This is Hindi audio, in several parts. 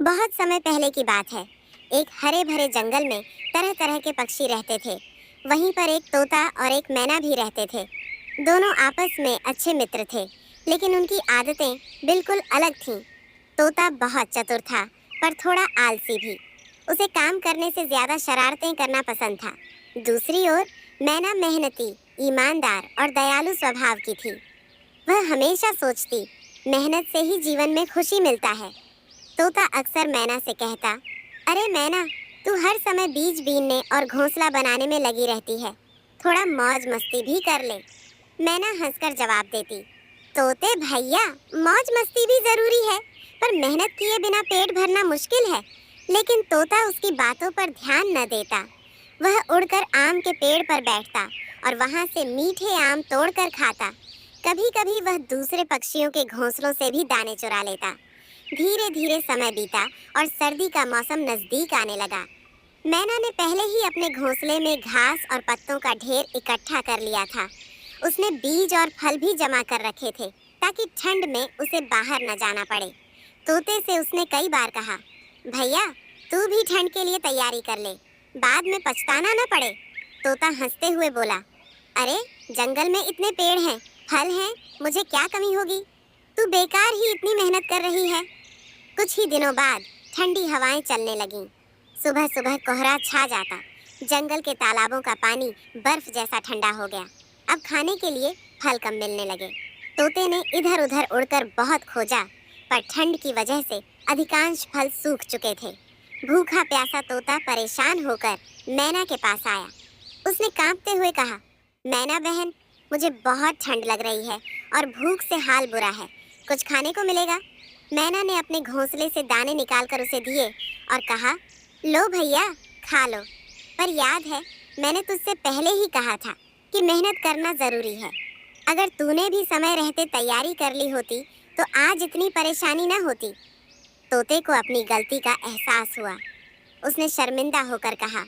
बहुत समय पहले की बात है। एक हरे भरे जंगल में तरह तरह के पक्षी रहते थे। वहीं पर एक तोता और एक मैना भी रहते थे। दोनों आपस में अच्छे मित्र थे, लेकिन उनकी आदतें बिल्कुल अलग थीं। तोता बहुत चतुर था, पर थोड़ा आलसी भी। उसे काम करने से ज्यादा शरारतें करना पसंद था। दूसरी ओर मैना मेहनती, ईमानदार और दयालु स्वभाव की थी। वह हमेशा सोचती, मेहनत से ही जीवन में खुशी मिलता है। तोता अक्सर मैना से कहता, अरे मैना, तू हर समय बीज बीनने और घोंसला बनाने में लगी रहती है। थोड़ा मौज मस्ती भी कर ले। मैना हंसकर जवाब देती, तोते भैया, मौज मस्ती भी जरूरी है, पर मेहनत किए बिना पेट भरना मुश्किल है। लेकिन तोता उसकी बातों पर ध्यान न देता। वह उड़कर आम के पेड़ पर बैठता और वहां से मीठे आम तोड़कर खाता। कभी कभी वह दूसरे पक्षियों के घोंसलों से भी दाने चुरा लेता। धीरे धीरे समय बीता और सर्दी का मौसम नजदीक आने लगा। मैना ने पहले ही अपने घोंसले में घास और पत्तों का ढेर इकट्ठा कर लिया था। उसने बीज और फल भी जमा कर रखे थे, ताकि ठंड में उसे बाहर न जाना पड़े। तोते से उसने कई बार कहा, भैया, तू भी ठंड के लिए तैयारी कर ले, बाद में पछताना न पड़े। तोता हंसते हुए बोला, अरे, जंगल में इतने पेड़ हैं, फल हैं, मुझे क्या कमी होगी? तू बेकार ही इतनी मेहनत कर रही है। कुछ ही दिनों बाद ठंडी हवाएं चलने लगीं। सुबह सुबह कोहरा छा जाता। जंगल के तालाबों का पानी बर्फ जैसा ठंडा हो गया। अब खाने के लिए फल कम मिलने लगे। तोते ने इधर उधर उड़कर बहुत खोजा, पर ठंड की वजह से अधिकांश फल सूख चुके थे। भूखा प्यासा तोता परेशान होकर मैना के पास आया। उसने कांपते हुए कहा, मैना बहन, मुझे बहुत ठंड लग रही है और भूख से हाल बुरा है। कुछ खाने को मिलेगा? मैना ने अपने घोंसले से दाने निकालकर उसे दिए और कहा, लो भैया, खा लो। पर याद है, मैंने तुझसे पहले ही कहा था कि मेहनत करना जरूरी है। अगर तूने भी समय रहते तैयारी कर ली होती तो आज इतनी परेशानी न होती। तोते को अपनी गलती का एहसास हुआ। उसने शर्मिंदा होकर कहा,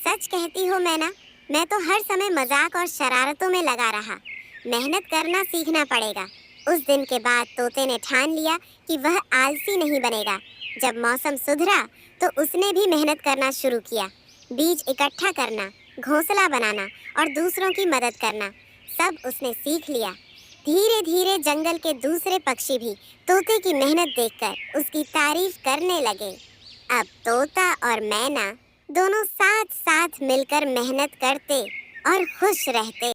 सच कहती हो मैना, मैं तो हर समय मजाक और शरारतों में लगा रहा। मेहनत करना सीखना पड़ेगा। उस दिन के बाद तोते ने ठान लिया कि वह आलसी नहीं बनेगा। जब मौसम सुधरा तो उसने भी मेहनत करना शुरू किया। बीज इकट्ठा करना, घोंसला बनाना और दूसरों की मदद करना, सब उसने सीख लिया। धीरे धीरे जंगल के दूसरे पक्षी भी तोते की मेहनत देखकर उसकी तारीफ करने लगे। अब तोता और मैना दोनों साथ साथ मिलकर मेहनत करते और खुश रहते।